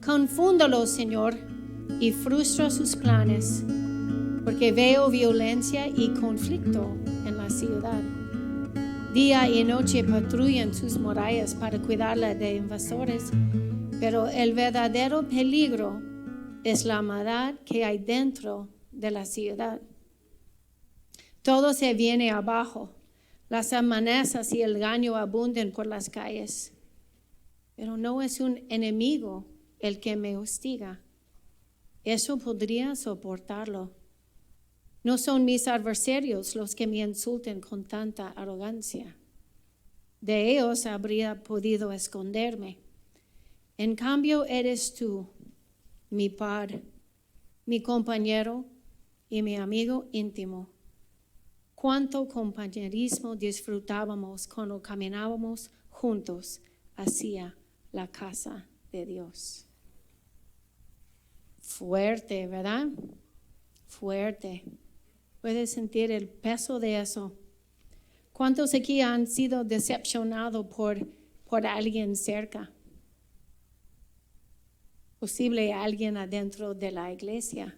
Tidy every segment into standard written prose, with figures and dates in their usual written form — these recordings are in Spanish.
Confúndalo, Señor, y frustra sus planes, porque veo violencia y conflicto en la ciudad. Día y noche patrullan sus murallas para cuidarla de invasores, pero el verdadero peligro es la maldad que hay dentro de la ciudad. Todo se viene abajo. Las amenazas y el engaño abundan por las calles. Pero no es un enemigo el que me hostiga. Eso podría soportarlo. No son mis adversarios los que me insultan con tanta arrogancia. De ellos habría podido esconderme. En cambio, eres tú, mi par, mi compañero y mi amigo íntimo. Cuánto compañerismo disfrutábamos cuando caminábamos juntos hacia la casa de Dios. Fuerte, ¿verdad? Fuerte. Puedes sentir el peso de eso. ¿Cuántos aquí han sido decepcionados por alguien cerca? Posible alguien adentro de la iglesia.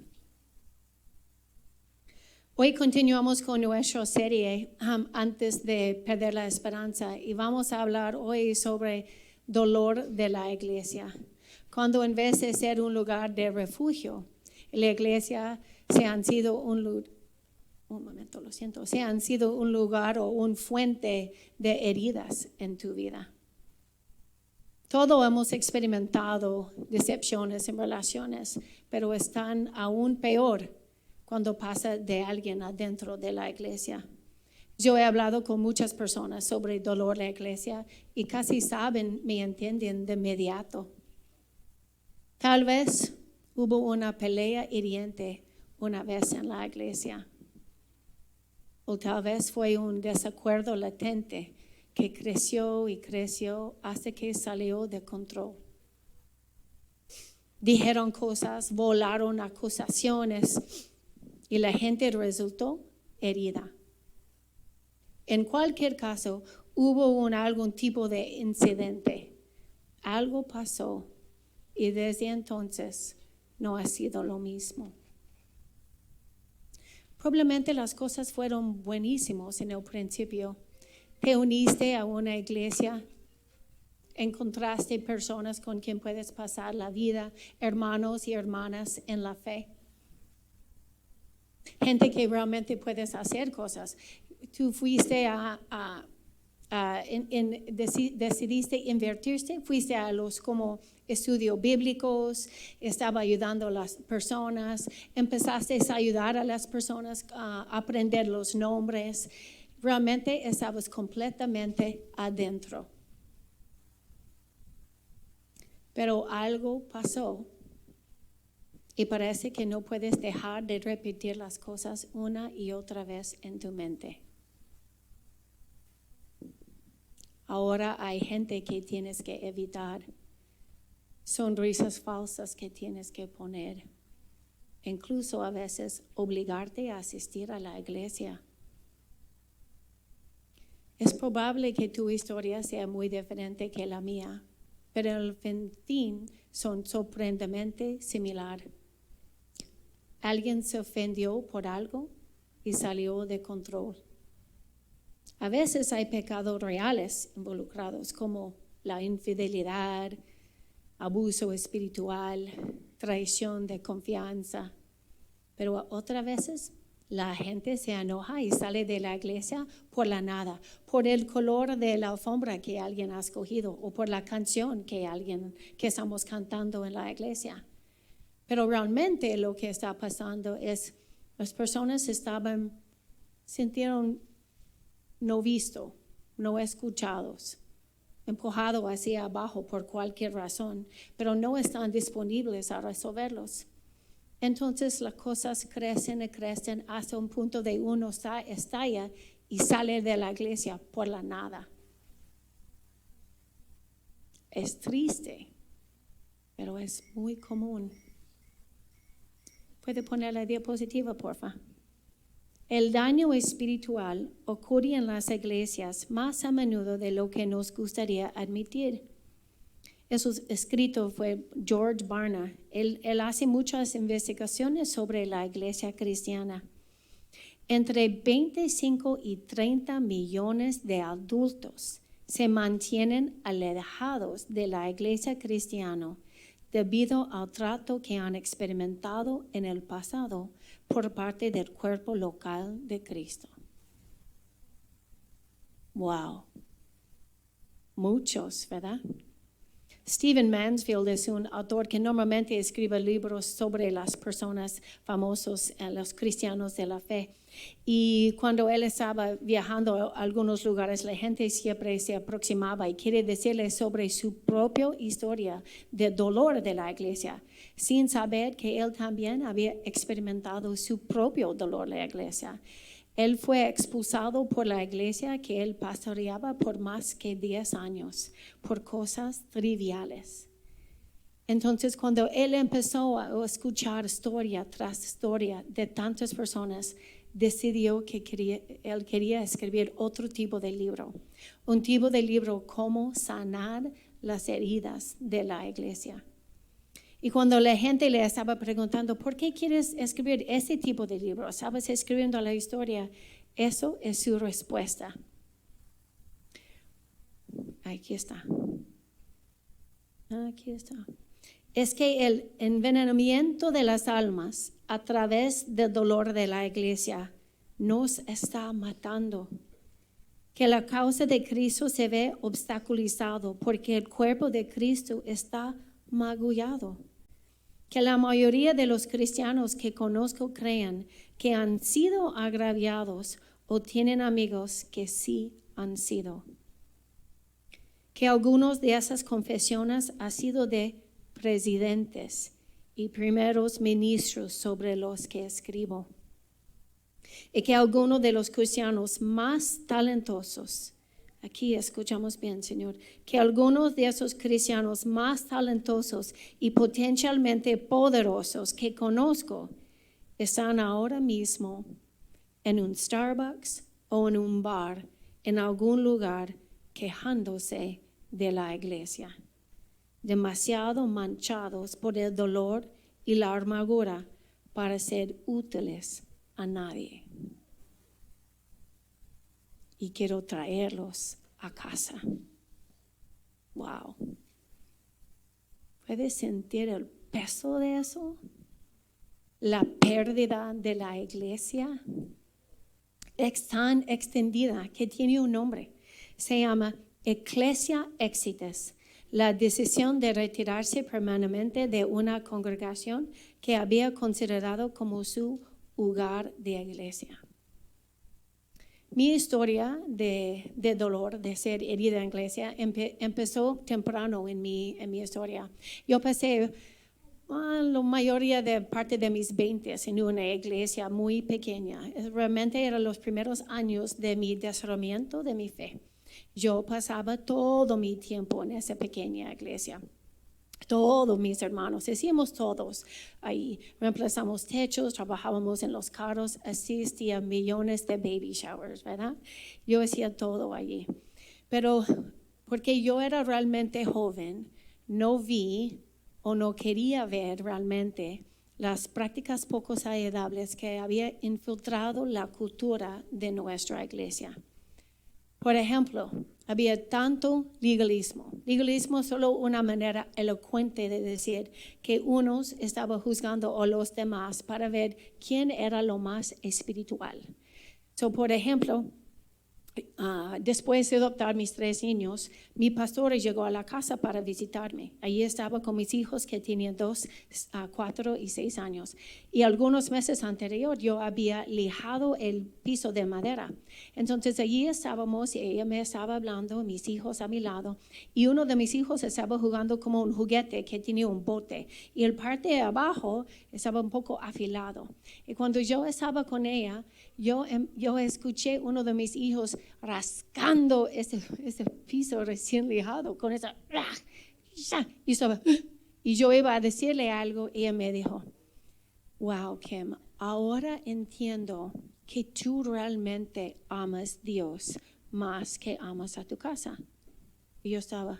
Hoy continuamos con nuestra serie antes de perder la esperanza y vamos a hablar hoy sobre dolor de la iglesia. Cuando en vez de ser un lugar de refugio, la iglesia se han sido un lugar o una fuente de heridas en tu vida. Todos hemos experimentado decepciones en relaciones, pero están aún peor cuando pasa de alguien adentro de la iglesia. Yo he hablado con muchas personas sobre dolor en la iglesia y casi me entienden de inmediato. Tal vez hubo una pelea hiriente una vez en la iglesia. O tal vez fue un desacuerdo latente que creció y creció hasta que salió de control. Dijeron cosas, volaron acusaciones y la gente resultó herida. En cualquier caso, hubo algún tipo de incidente. Algo pasó y desde entonces no ha sido lo mismo. Probablemente las cosas fueron buenísimas en el principio. Te uniste a una iglesia, encontraste personas con quien puedes pasar la vida, hermanos y hermanas en la fe. Gente que realmente puedes hacer cosas. Tú fuiste decidiste invertirte, fuiste a los como estudios bíblicos, estaba ayudando a las personas, empezaste a ayudar a las personas a aprender los nombres. Realmente estabas completamente adentro. Pero algo pasó y parece que no puedes dejar de repetir las cosas una y otra vez en tu mente. Ahora hay gente que tienes que evitar, sonrisas falsas que tienes que poner, incluso a veces obligarte a asistir a la iglesia. Es probable que tu historia sea muy diferente que la mía, pero el fin son sorprendentemente similar. Alguien se ofendió por algo y salió de control. A veces hay pecados reales involucrados como la infidelidad, abuso espiritual, traición de confianza. Pero otras veces la gente se enoja y sale de la iglesia por la nada, por el color de la alfombra que alguien ha escogido o por la canción que estamos cantando en la iglesia. Pero realmente lo que está pasando es las personas sintieron no visto, no escuchados, empujado hacia abajo por cualquier razón, pero no están disponibles a resolverlos. Entonces las cosas crecen y crecen hasta un punto de uno estalla y sale de la iglesia por la nada. Es triste, pero es muy común. ¿Puede poner la diapositiva, porfa? El daño espiritual ocurre en las iglesias más a menudo de lo que nos gustaría admitir. Eso escrito fue George Barna. Él hace muchas investigaciones sobre la iglesia cristiana. Entre 25 y 30 millones de adultos se mantienen alejados de la iglesia cristiana debido al trato que han experimentado en el pasado por parte del cuerpo local de Cristo. Wow. Muchos, ¿verdad? Stephen Mansfield es un autor que normalmente escribe libros sobre las personas famosas, los cristianos de la fe. Y cuando él estaba viajando a algunos lugares, la gente siempre se aproximaba y quiere decirle sobre su propia historia de dolor de la iglesia, sin saber que él también había experimentado su propio dolor de la iglesia. Él fue expulsado por la iglesia que él pastoreaba por más que 10 años, por cosas triviales. Entonces, cuando él empezó a escuchar historia tras historia de tantas personas, decidió que él quería escribir otro tipo de libro. Un tipo de libro cómo sanar las heridas de la iglesia. Y cuando la gente le estaba preguntando, ¿por qué quieres escribir ese tipo de libro? ¿Sabes escribiendo la historia? Eso es su respuesta. Aquí está. Aquí está. Es que el envenenamiento de las almas a través del dolor de la iglesia nos está matando. Que la causa de Cristo se ve obstaculizado porque el cuerpo de Cristo está magullado. Que la mayoría de los cristianos que conozco creen que han sido agraviados o tienen amigos que sí han sido. Que algunos de esas confesiones han sido de presidentes y primeros ministros sobre los que escribo. Y que algunos de los cristianos más talentosos, aquí escuchamos bien, Señor, que algunos de esos cristianos más talentosos y potencialmente poderosos que conozco están ahora mismo en un Starbucks o en un bar, en algún lugar, quejándose de la iglesia, demasiado manchados por el dolor y la amargura para ser útiles a nadie. Y quiero traerlos a casa. Wow. ¿Puedes sentir el peso de eso? La pérdida de la iglesia es tan extendida que tiene un nombre. Se llama Ecclesia Exitus, la decisión de retirarse permanentemente de una congregación que había considerado como su hogar de iglesia. Mi historia de dolor, de ser herida en iglesia, empezó temprano en mi historia. Yo pasé la mayoría de parte de mis 20 en una iglesia muy pequeña. Realmente eran los primeros años de mi desarrollamiento de mi fe. Yo pasaba todo mi tiempo en esa pequeña iglesia. Todos mis hermanos, hacíamos todos ahí. Reemplazamos techos, trabajábamos en los carros, asistía a millones de baby showers, ¿verdad? Yo hacía todo allí. Pero porque yo era realmente joven, no vi o no quería ver realmente las prácticas poco saludables que había infiltrado la cultura de nuestra iglesia. Por ejemplo, había tanto legalismo. Legalismo es solo una manera elocuente de decir que unos estaban juzgando a los demás para ver quién era lo más espiritual. Por ejemplo, después de adoptar mis 3 niños, mi pastor llegó a la casa para visitarme. Allí estaba con mis hijos que tenían 2, 4 y 6 años. Y algunos meses anterior yo había lijado el piso de madera. Entonces allí estábamos y ella me estaba hablando, mis hijos a mi lado. Y uno de mis hijos estaba jugando como un juguete que tenía un bote. Y el parte de abajo estaba un poco afilado. Y cuando yo estaba con ella, yo escuché uno de mis hijos rascando ese piso recién lijado con esa y yo iba a decirle algo y ella me dijo, wow, Kim, ahora entiendo que tú realmente amas a Dios más que amas a tu casa. Y yo estaba,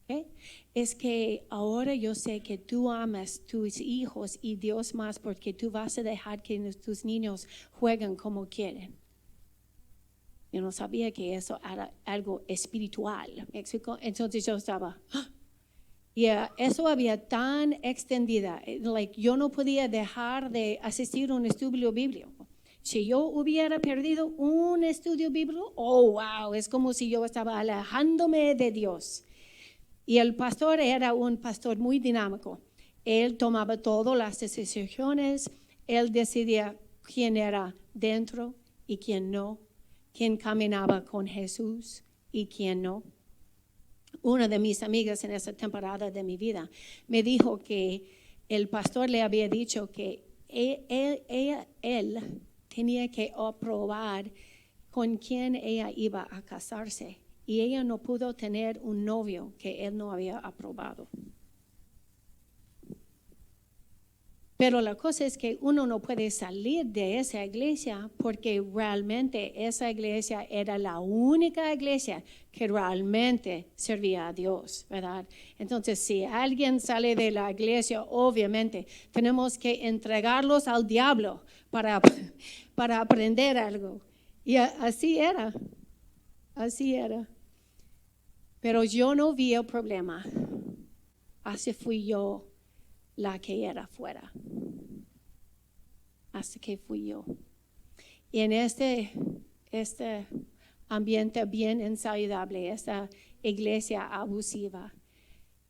¿Okay? Es que ahora yo sé que tú amas tus hijos y Dios más porque tú vas a dejar que tus niños jueguen como quieren. Yo no sabía que eso era algo espiritual. ¿Me explico? Entonces yo estaba... Y eso había tan extendida. Yo no podía dejar de asistir a un estudio bíblico. Si yo hubiera perdido un estudio bíblico, oh, wow, es como si yo estaba alejándome de Dios. Y el pastor era un pastor muy dinámico. Él tomaba todas las decisiones. Él decidía quién era dentro y quién no. Quién caminaba con Jesús y quién no. Una de mis amigas en esa temporada de mi vida me dijo que el pastor le había dicho que él tenía que aprobar con quién ella iba a casarse. Y ella no pudo tener un novio que él no había aprobado. Pero la cosa es que uno no puede salir de esa iglesia porque realmente esa iglesia era la única iglesia que realmente servía a Dios, ¿verdad? Entonces, si alguien sale de la iglesia, obviamente tenemos que entregarlos al diablo para aprender algo. Y así era. Pero yo no vi el problema. Así fui yo la que era fuera. Hasta que fui yo. Y en este ambiente bien insaludable, esta iglesia abusiva,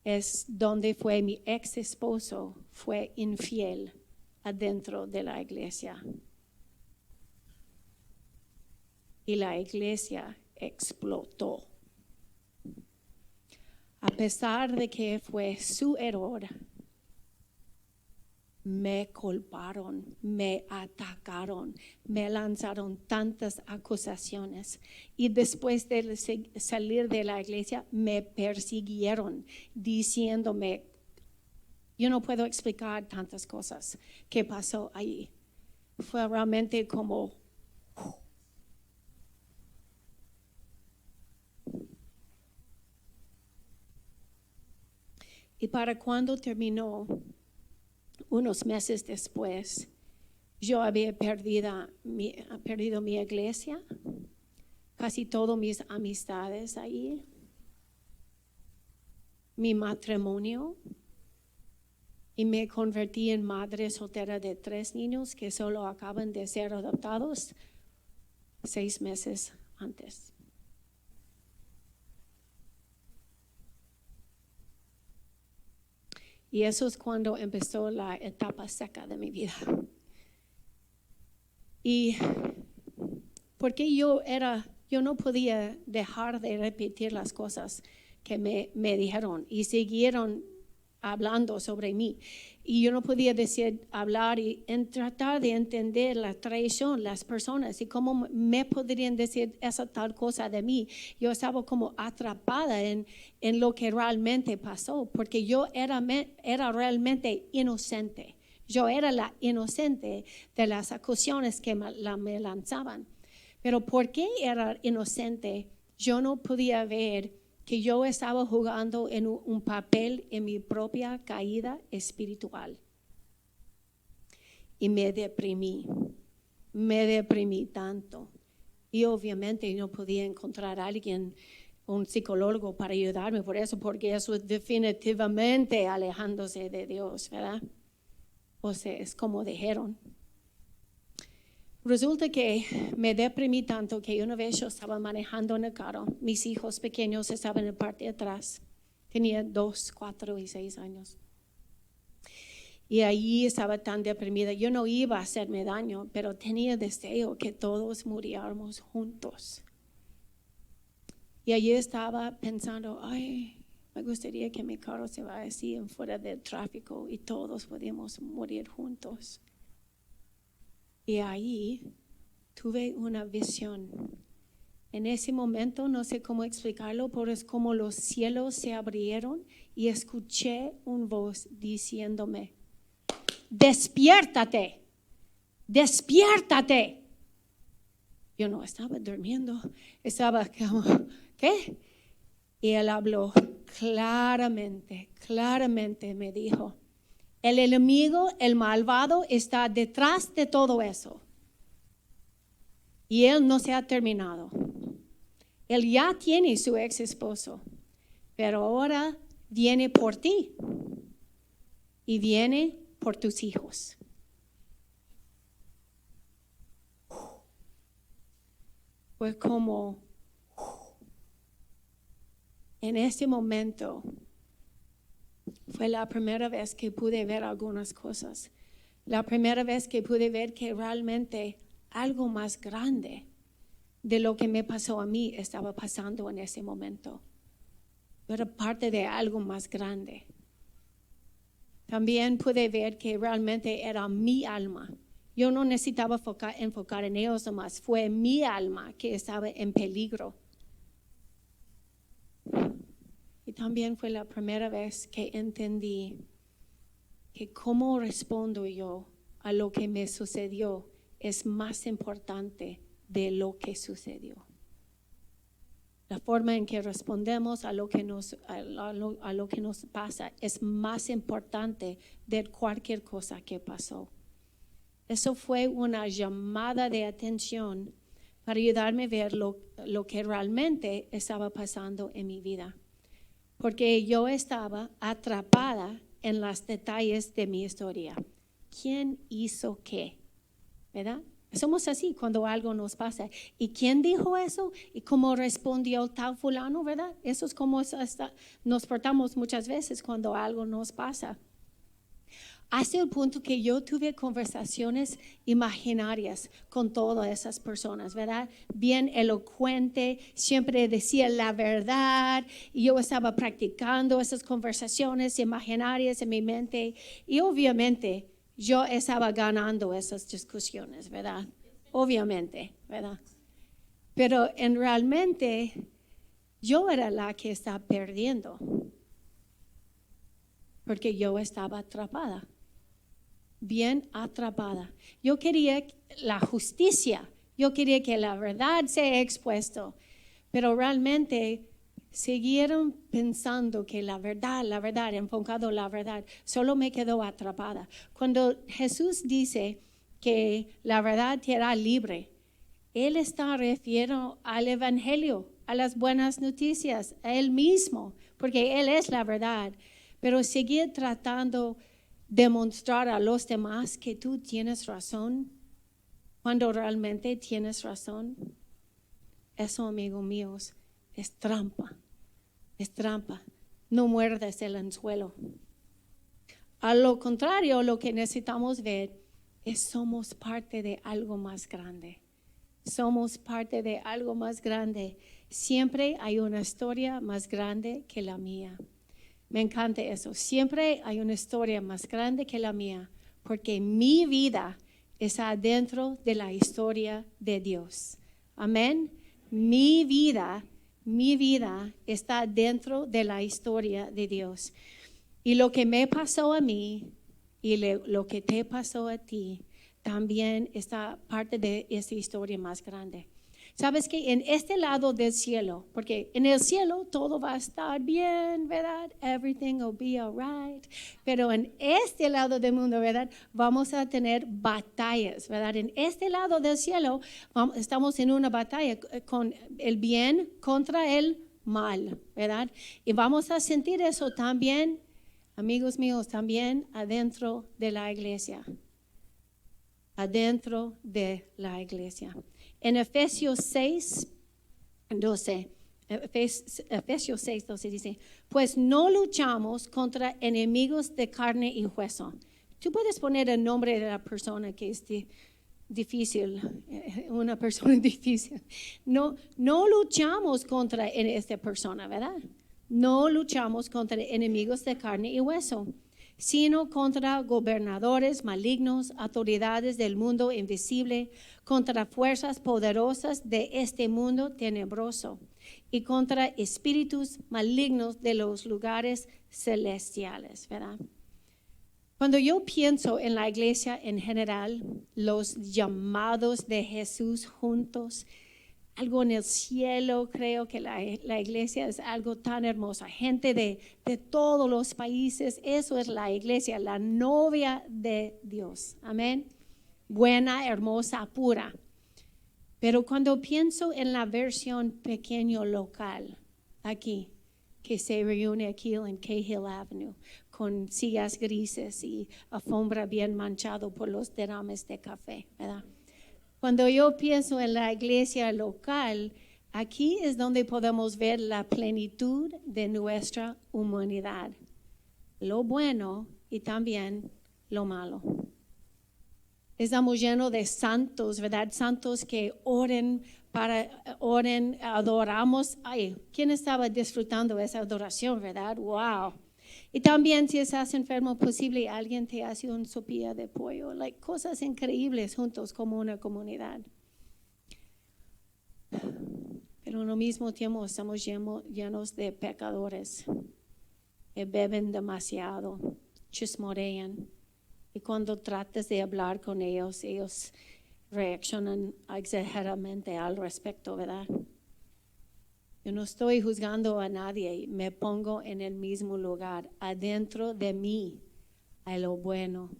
es donde fue mi ex esposo, fue infiel adentro de la iglesia. Y la iglesia explotó. A pesar de que fue su error, me culparon, me atacaron, me lanzaron tantas acusaciones y después de salir de la iglesia me persiguieron diciéndome, yo no puedo explicar tantas cosas que pasó ahí. Fue realmente como... Y para cuando terminó, unos meses después, yo había perdido mi iglesia, casi todas mis amistades ahí, mi matrimonio, y me convertí en madre soltera de 3 niños que solo acaban de ser adoptados 6 meses antes. Y eso es cuando empezó la etapa seca de mi vida. Y porque yo no podía dejar de repetir las cosas que me dijeron y siguieron hablando sobre mí. Y yo no podía hablar y tratar de entender la traición, las personas y cómo me podrían decir esa tal cosa de mí. Yo estaba como atrapada en lo que realmente pasó, porque yo era realmente inocente. Yo era la inocente de las acusaciones que me lanzaban. Pero ¿por qué era inocente? Yo no podía ver que yo estaba jugando en un papel en mi propia caída espiritual. Y me deprimí tanto. Y obviamente no podía encontrar a alguien, un psicólogo para ayudarme por eso, porque eso es definitivamente alejándose de Dios, ¿verdad? O sea, es como dijeron. Resulta que me deprimí tanto que una vez yo estaba manejando en el carro. Mis hijos pequeños estaban en la parte de atrás. Tenía 2, 4 y 6 años. Y allí estaba tan deprimida. Yo no iba a hacerme daño, pero tenía deseo que todos muriéramos juntos. Y allí estaba pensando, ay, me gustaría que mi carro se vaya así en fuera del tráfico y todos podíamos morir juntos. Y ahí tuve una visión. En ese momento, no sé cómo explicarlo, pero es como los cielos se abrieron y escuché una voz diciéndome, despiértate, despiértate. Yo no estaba durmiendo, estaba como, ¿qué? Y él habló, claramente me dijo, el enemigo, el malvado, está detrás de todo eso. Y él no se ha terminado. Él ya tiene su ex esposo, pero ahora viene por ti y viene por tus hijos. Fue como, en ese momento, fue la primera vez que pude ver algunas cosas. La primera vez que pude ver que realmente algo más grande de lo que me pasó a mí estaba pasando en ese momento. Era parte de algo más grande. También pude ver que realmente era mi alma. Yo no necesitaba enfocar en ellos nomás. Fue mi alma que estaba en peligro. Y también fue la primera vez que entendí que cómo respondo yo a lo que me sucedió es más importante de lo que sucedió. La forma en que respondemos a lo que nos pasa es más importante de cualquier cosa que pasó. Eso fue una llamada de atención para ayudarme a ver lo que realmente estaba pasando en mi vida. Porque yo estaba atrapada en los detalles de mi historia. ¿Quién hizo qué? ¿Verdad? Somos así cuando algo nos pasa. ¿Y quién dijo eso? ¿Y cómo respondió tal fulano? ¿Verdad? Eso es como nos portamos muchas veces cuando algo nos pasa. Hasta el punto que yo tuve conversaciones imaginarias con todas esas personas, ¿verdad? Bien elocuente, siempre decía la verdad. Y yo estaba practicando esas conversaciones imaginarias en mi mente. Y obviamente yo estaba ganando esas discusiones, ¿verdad? Obviamente, ¿verdad? Pero realmente yo era la que estaba perdiendo. Porque yo estaba atrapada. Bien atrapada. Yo quería la justicia, yo quería que la verdad sea expuesta, pero realmente siguieron pensando que la verdad, enfocado en la verdad, solo me quedó atrapada. Cuando Jesús dice que la verdad te hará libre, Él está refiriendo al Evangelio, a las buenas noticias, a Él mismo, porque Él es la verdad, pero seguir tratando demostrar a los demás que tú tienes razón cuando realmente tienes razón. Eso, amigos míos, es trampa. Es trampa. No muerdas el anzuelo. A lo contrario, lo que necesitamos ver es somos parte de algo más grande. Somos parte de algo más grande. Siempre hay una historia más grande que la mía. Me encanta eso. Siempre hay una historia más grande que la mía, porque mi vida está dentro de la historia de Dios. Amén. Mi vida está dentro de la historia de Dios. Y lo que me pasó a mí y lo que te pasó a ti también está parte de esa historia más grande. Sabes que en este lado del cielo, porque en el cielo todo va a estar bien, ¿verdad? Everything will be all right. Pero en este lado del mundo, ¿verdad? Vamos a tener batallas, ¿verdad? En este lado del cielo estamos en una batalla con el bien contra el mal, ¿verdad? Y vamos a sentir eso también, amigos míos, también adentro de la iglesia. Adentro de la iglesia. En Efesios 6, 12 dice, pues no luchamos contra enemigos de carne y hueso. Tú puedes poner el nombre de la persona que es difícil, una persona difícil. No luchamos contra esta persona, ¿verdad? No luchamos contra enemigos de carne y hueso, sino contra gobernadores malignos, autoridades del mundo invisible, contra fuerzas poderosas de este mundo tenebroso y contra espíritus malignos de los lugares celestiales, ¿verdad? Cuando yo pienso en la iglesia en general, los llamados de Jesús juntos, algo en el cielo. Creo que la iglesia es algo tan hermoso. Gente de todos los países. Eso es la iglesia, la novia de Dios. Amén. Buena, hermosa, pura. Pero cuando pienso en la versión pequeño local, aquí, que se reúne aquí en Cahill Avenue, con sillas grises y alfombra bien manchado por los derrames de café, ¿verdad? Cuando yo pienso en la iglesia local, aquí es donde podemos ver la plenitud de nuestra humanidad, lo bueno y también lo malo. Estamos llenos de santos, ¿verdad? Santos que oren, adoramos. Ay, ¿quién estaba disfrutando esa adoración, verdad? Wow. Y también si estás enfermo, posible alguien te hace un sopilla de pollo, cosas increíbles juntos como una comunidad. Pero al mismo tiempo estamos llenos de pecadores que beben demasiado, chismorean. Y cuando tratas de hablar con ellos, ellos reaccionan exageradamente al respecto, ¿verdad? Yo no estoy juzgando a nadie, me pongo en el mismo lugar. Adentro de mí hay lo bueno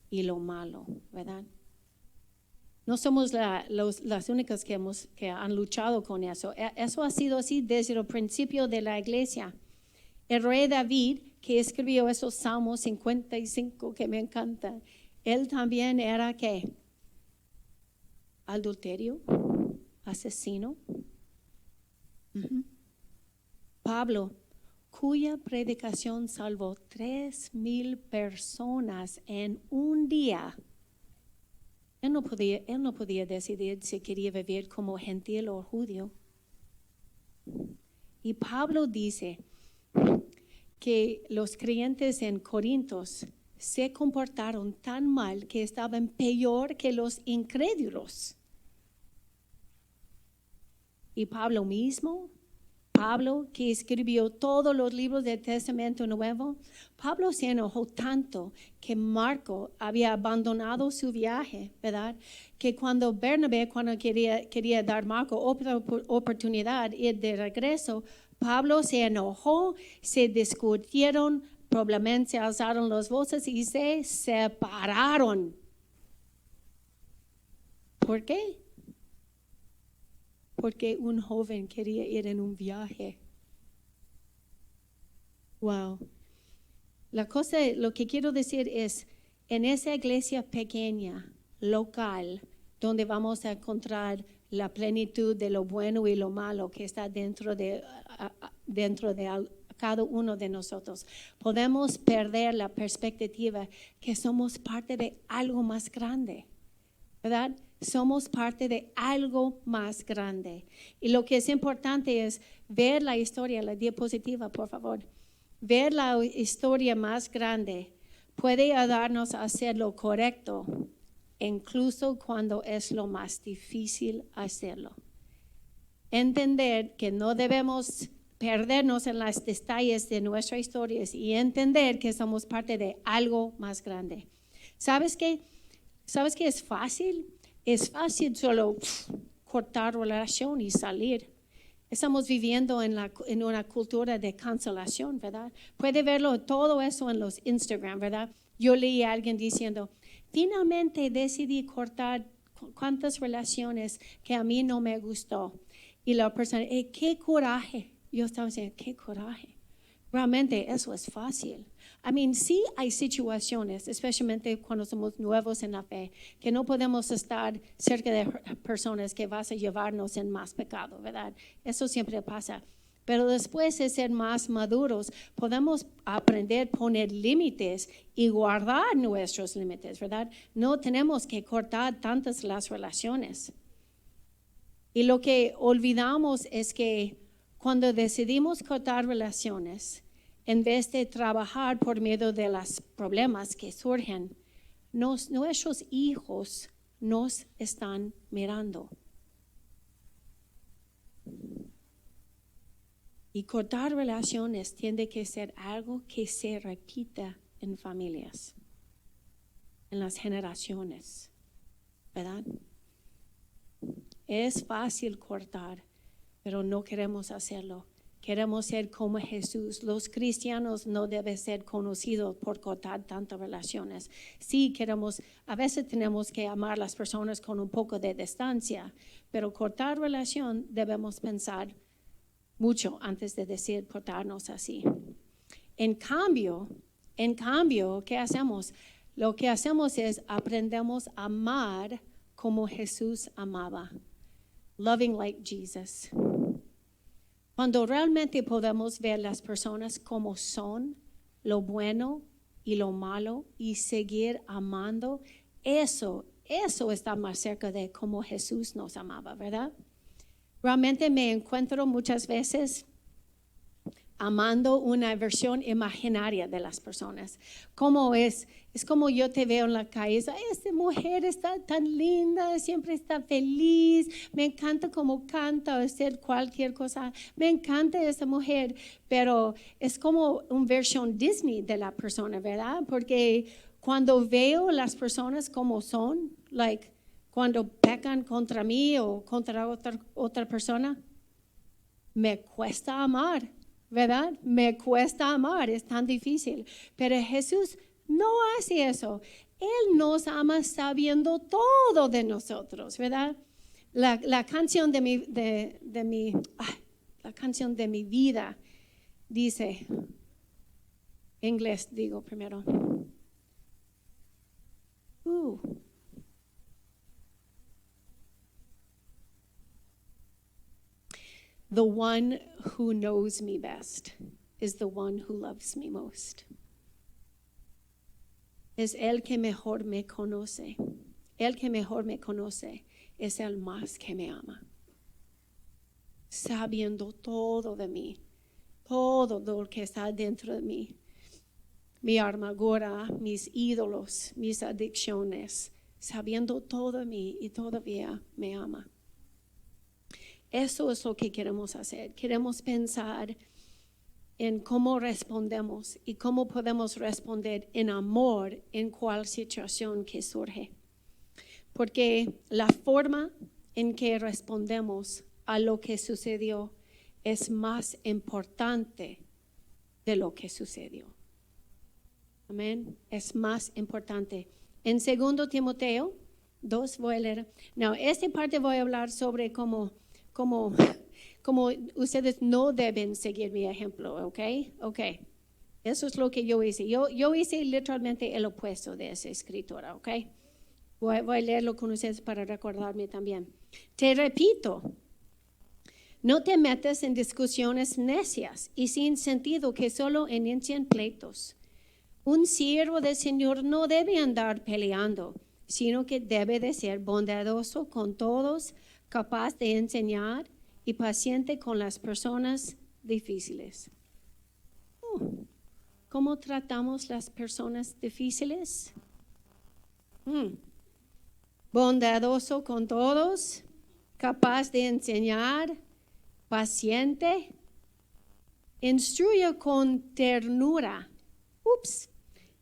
y lo malo, ¿verdad? No somos las únicas que han luchado con eso. Eso ha sido así desde el principio de la iglesia. El rey David, que escribió esos Salmos 55, que me encantan, él también era, ¿qué? Adulterio, asesino. Pablo, cuya predicación salvó 3,000 personas en un día. Él no podía decidir si quería vivir como gentil o judío. Y Pablo dice que los creyentes en Corintios se comportaron tan mal que estaban peor que los incrédulos. Y Pablo que escribió todos los libros del Testamento Nuevo, Pablo se enojó tanto que Marco había abandonado su viaje, ¿verdad? Que cuando Bernabé quería dar Marco otra oportunidad de ir de regreso, Pablo se enojó, se discutieron, probablemente se alzaron las voces y se separaron. ¿Por qué? Porque un joven quería ir en un viaje. Wow. Lo que quiero decir es, en esa iglesia pequeña, local, donde vamos a encontrar la plenitud de lo bueno y lo malo que está dentro de cada uno de nosotros, podemos perder la perspectiva que somos parte de algo más grande, ¿verdad? Somos parte de algo más grande. Y lo que es importante es ver la historia, la diapositiva, por favor. Ver la historia más grande puede ayudarnos a hacer lo correcto, incluso cuando es lo más difícil hacerlo. Entender que no debemos perdernos en los detalles de nuestras historias y entender que somos parte de algo más grande. ¿Sabes qué? ¿Sabes qué es fácil? Es fácil solo cortar relación y salir. Estamos viviendo en una cultura de cancelación, ¿verdad? Puede verlo todo eso en los Instagram, ¿verdad? Yo leí a alguien diciendo, finalmente decidí cortar cuántas relaciones que a mí no me gustó. Y la persona, qué coraje. Yo estaba diciendo, qué coraje. Realmente eso es fácil. Sí hay situaciones, especialmente cuando somos nuevos en la fe, que no podemos estar cerca de personas que vas a llevarnos en más pecado, ¿verdad? Eso siempre pasa. Pero después de ser más maduros, podemos aprender a poner límites y guardar nuestros límites, ¿verdad? No tenemos que cortar tantas las relaciones. Y lo que olvidamos es que cuando decidimos cortar relaciones, en vez de trabajar por medio de los problemas que surgen, nuestros hijos nos están mirando. Y cortar relaciones tiende que ser algo que se repita en familias, en las generaciones, ¿verdad? Es fácil cortar, pero no queremos hacerlo. Queremos ser como Jesús. Los cristianos no deben ser conocidos por cortar tantas relaciones. Sí, a veces tenemos que amar a las personas con un poco de distancia, pero cortar relación debemos pensar mucho antes de decir cortarnos así. En cambio, ¿qué hacemos? Lo que hacemos es aprendemos a amar como Jesús amaba. Loving like Jesus. Cuando realmente podemos ver las personas como son, lo bueno y lo malo, y seguir amando, eso está más cerca de cómo Jesús nos amaba, ¿verdad? Realmente me encuentro muchas veces amando una versión imaginaria de las personas. Como es como yo te veo en la calle, esta mujer está tan linda, siempre está feliz, me encanta cómo canta o hacer cualquier cosa, me encanta esa mujer, pero es como una versión Disney de la persona, ¿verdad? Porque cuando veo las personas como son, cuando pecan contra mí o contra otra persona, me cuesta amar. ¿Verdad? Me cuesta amar, es tan difícil. Pero Jesús no hace eso. Él nos ama sabiendo todo de nosotros, ¿verdad? La canción de mi vida dice, en inglés digo primero. The one who knows me best is the one who loves me most. Es el que mejor me conoce. El que mejor me conoce es el más que me ama. Sabiendo todo de mí, todo lo que está dentro de mí. Mi amargura, mis ídolos, mis adicciones. Sabiendo todo de mí y todavía me ama. Eso es lo que queremos hacer. Queremos pensar en cómo respondemos y cómo podemos responder en amor en cual situación que surge. Porque la forma en que respondemos a lo que sucedió es más importante de lo que sucedió. Amén. Es más importante. En 2 Timoteo 2 voy a leer. Esta parte voy a hablar sobre cómo ustedes no deben seguir mi ejemplo, ¿ok? Eso es lo que yo hice. Yo hice literalmente el opuesto de esa escritura, ¿ok? Voy a leerlo con ustedes para recordarme también. Te repito, no te metas en discusiones necias y sin sentido que solo inician pleitos. Un siervo del Señor no debe andar peleando, sino que debe de ser bondadoso con todos, capaz de enseñar y paciente con las personas difíciles. ¿Cómo tratamos las personas difíciles? Bondadoso con todos, capaz de enseñar, paciente, instruye con ternura.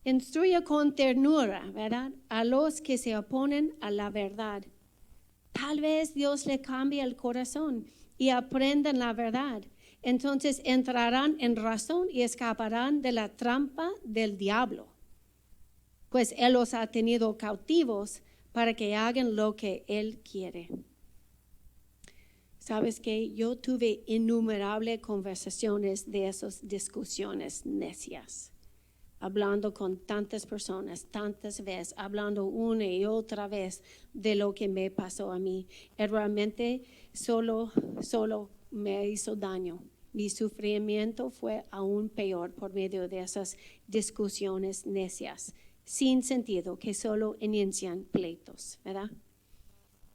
Instruye con ternura, ¿verdad? A los que se oponen a la verdad. Tal vez Dios le cambie el corazón y aprendan la verdad. Entonces entrarán en razón y escaparán de la trampa del diablo. Pues Él los ha tenido cautivos para que hagan lo que Él quiere. ¿Sabes qué? Yo tuve innumerables conversaciones de esas discusiones necias. Hablando con tantas personas, tantas veces, hablando una y otra vez de lo que me pasó a mí. Y realmente solo me hizo daño. Mi sufrimiento fue aún peor por medio de esas discusiones necias, sin sentido, que solo inician pleitos, ¿verdad?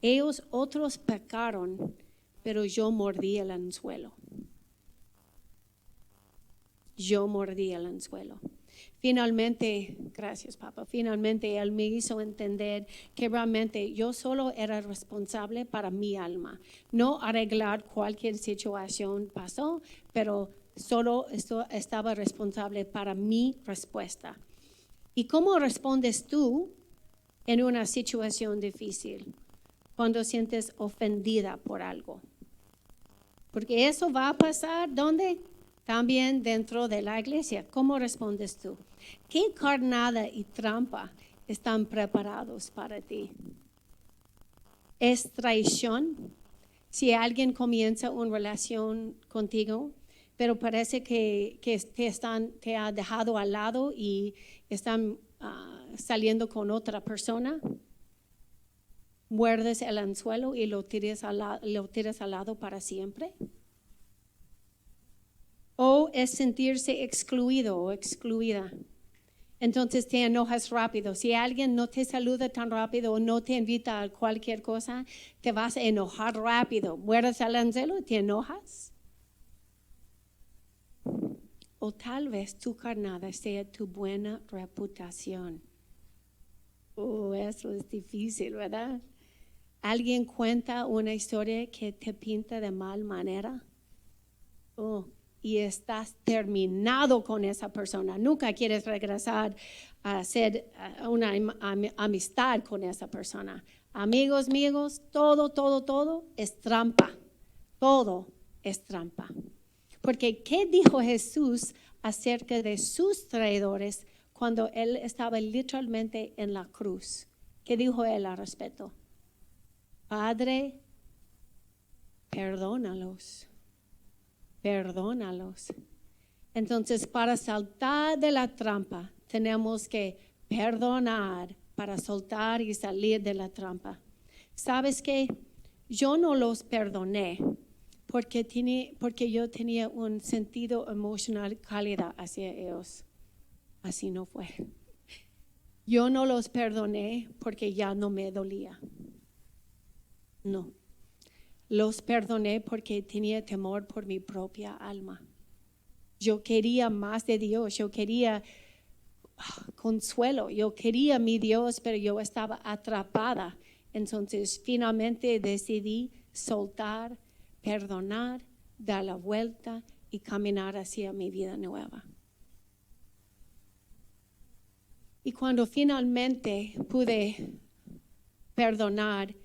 Ellos otros pecaron, pero yo mordí el anzuelo. Finalmente, gracias papá, finalmente Él me hizo entender que realmente yo solo era responsable para mi alma. No arreglar cualquier situación pasó, pero solo estaba responsable para mi respuesta. ¿Y cómo respondes tú en una situación difícil? cuando sientes ofendida por algo. Porque eso va a pasar, ¿dónde? También dentro de la iglesia. ¿Cómo respondes tú? ¿Qué carnada y trampa están preparados para ti? ¿Es traición? Si alguien comienza una relación contigo, pero parece que te ha dejado al lado y están saliendo con otra persona, muerdes el anzuelo y lo tiras al lado para siempre. O es sentirse excluido o excluida. Entonces te enojas rápido. Si alguien no te saluda tan rápido o no te invita a cualquier cosa, te vas a enojar rápido. Muerdes el anzuelo y te enojas. O tal vez tu carnada sea tu buena reputación. Eso es difícil, ¿verdad? ¿Alguien cuenta una historia que te pinta de mal manera? Y estás terminado con esa persona. Nunca quieres regresar a hacer una amistad con esa persona. Amigos míos, todo es trampa. Todo es trampa. Porque ¿qué dijo Jesús acerca de sus traidores cuando Él estaba literalmente en la cruz? ¿Qué dijo Él al respecto? Padre, perdónalos. Entonces, para saltar de la trampa, tenemos que perdonar para soltar y salir de la trampa. ¿Sabes qué? Yo no los perdoné porque yo tenía un sentido emocional cálido hacia ellos. Así no fue. Yo no los perdoné porque ya no me dolía. No. Los perdoné porque tenía temor por mi propia alma. Yo quería más de Dios, yo quería consuelo, yo quería mi Dios, pero yo estaba atrapada. Entonces finalmente decidí soltar, perdonar, dar la vuelta y caminar hacia mi vida nueva. Y cuando finalmente pude perdonar,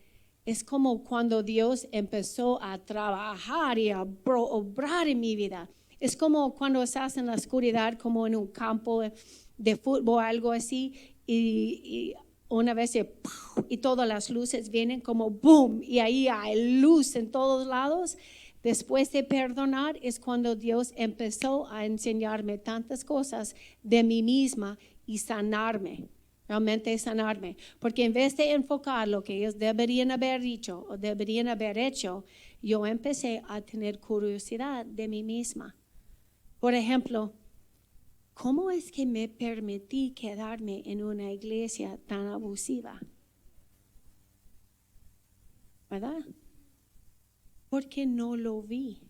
es como cuando Dios empezó a trabajar y a obrar en mi vida. Es como cuando estás en la oscuridad, como en un campo de fútbol o algo así, y una vez y todas las luces vienen como boom, y ahí hay luz en todos lados. Después de perdonar es cuando Dios empezó a enseñarme tantas cosas de mí misma y sanarme. Realmente sanarme, porque en vez de enfocar lo que ellos deberían haber dicho o deberían haber hecho, yo empecé a tener curiosidad de mí misma. Por ejemplo, ¿cómo es que me permití quedarme en una iglesia tan abusiva? ¿Verdad? Porque no lo vi.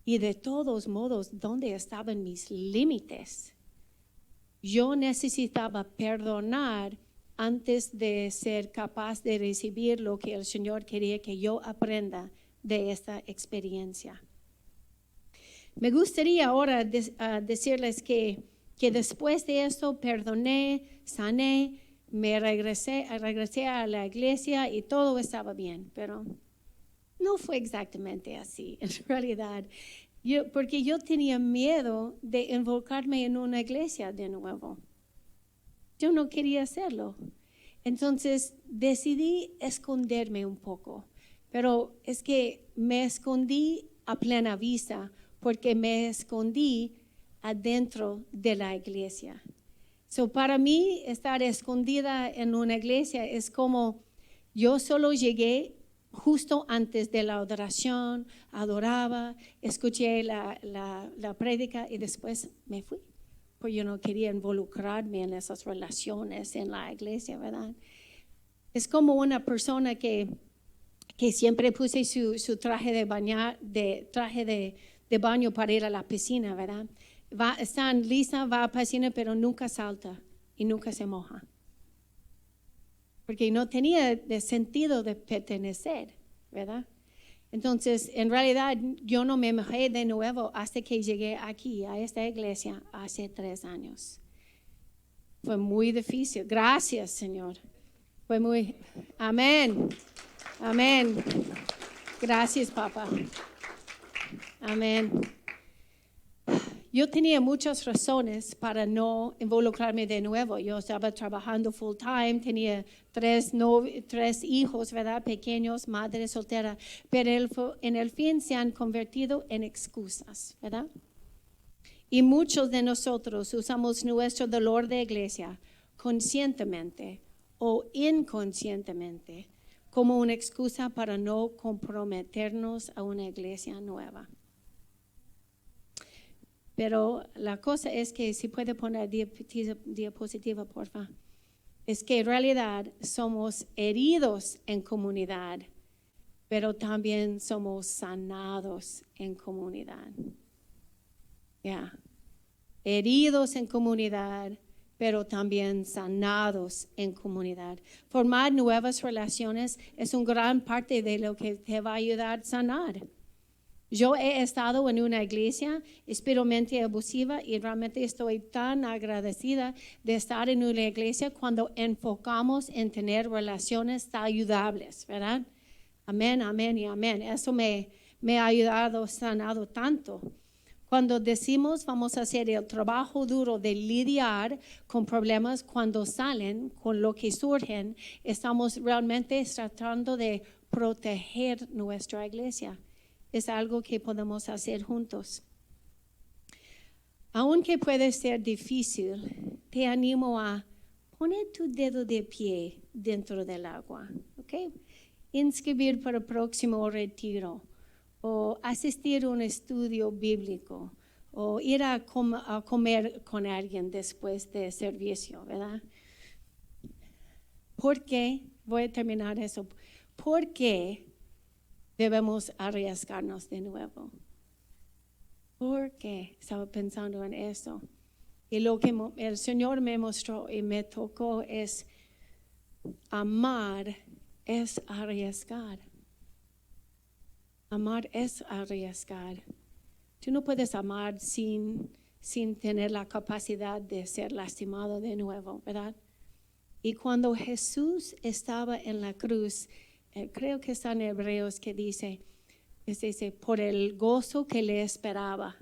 Y de todos modos, ¿dónde estaban mis límites? Yo necesitaba perdonar antes de ser capaz de recibir lo que el Señor quería que yo aprenda de esta experiencia. Me gustaría ahora decirles que después de esto perdoné, sané, me regresé a la iglesia y todo estaba bien, pero no fue exactamente así en realidad. Porque yo tenía miedo de involucrarme en una iglesia de nuevo. Yo no quería hacerlo. Entonces decidí esconderme un poco. Pero es que me escondí a plena vista porque me escondí adentro de la iglesia. Para mí, estar escondida en una iglesia es como yo solo llegué justo antes de la adoración, adoraba, escuché la prédica y después me fui. Porque yo no quería involucrarme en esas relaciones en la iglesia, ¿verdad? Es como una persona que siempre puse su traje de baño para ir a la piscina, ¿verdad? Está lisa, va a la piscina, pero nunca salta y nunca se moja. Porque no tenía el sentido de pertenecer, ¿verdad? Entonces, en realidad, yo no me mojé de nuevo hasta que llegué aquí, a esta iglesia, hace 3 años. Fue muy difícil. Gracias, Señor. Fue muy, amén, amén. Gracias, papá. Amén. Yo tenía muchas razones para no involucrarme de nuevo. Yo estaba trabajando full time, tenía tres hijos, ¿verdad? Pequeños, madre soltera, pero en el fin se han convertido en excusas, ¿verdad? Y muchos de nosotros usamos nuestro dolor de iglesia conscientemente o inconscientemente como una excusa para no comprometernos a una iglesia nueva. Pero la cosa es que, si puede poner diapositiva, por favor, es que en realidad somos heridos en comunidad, pero también somos sanados en comunidad. Heridos en comunidad, pero también sanados en comunidad. Formar nuevas relaciones es una gran parte de lo que te va a ayudar a sanar. Yo he estado en una iglesia espiritualmente abusiva y realmente estoy tan agradecida de estar en una iglesia cuando enfocamos en tener relaciones saludables, ¿verdad? Amén, amén y amén. Eso me ha ayudado, sanado tanto. Cuando decimos vamos a hacer el trabajo duro de lidiar con problemas cuando salen, con lo que surgen, estamos realmente tratando de proteger nuestra iglesia. Es algo que podemos hacer juntos. Aunque puede ser difícil, te animo a poner tu dedo de pie dentro del agua, ¿ok? Inscribir para el próximo retiro, o asistir a un estudio bíblico, o ir a comer con alguien después de servicio, ¿verdad? ¿Por qué? Voy a terminar eso. ¿Por qué debemos arriesgarnos de nuevo? Porque estaba pensando en eso. Y lo que el Señor me mostró y me tocó es: amar es arriesgar. Amar es arriesgar. Tú no puedes amar sin tener la capacidad de ser lastimado de nuevo, ¿verdad? Y cuando Jesús estaba en la cruz, creo que está en Hebreos que dice, por el gozo que le esperaba,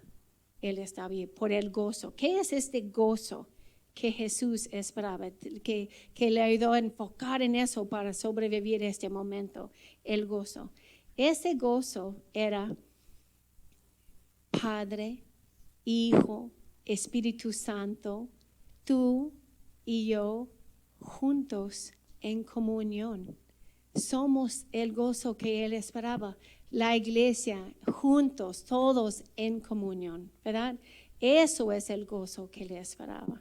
él estaba bien, por el gozo. ¿Qué es este gozo que Jesús esperaba? Que le ayudó a enfocar en eso para sobrevivir este momento, el gozo. Ese gozo era Padre, Hijo, Espíritu Santo, tú y yo juntos en comunión. Somos el gozo que él esperaba. La iglesia, juntos, todos en comunión, ¿verdad? Eso es el gozo que él esperaba.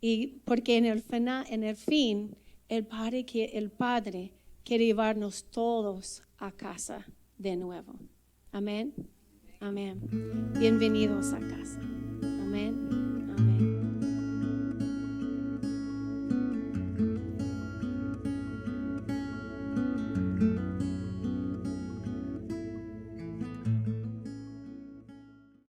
Y porque en el fin, el Padre quiere llevarnos todos a casa de nuevo. Amén. Amén. Bienvenidos a casa.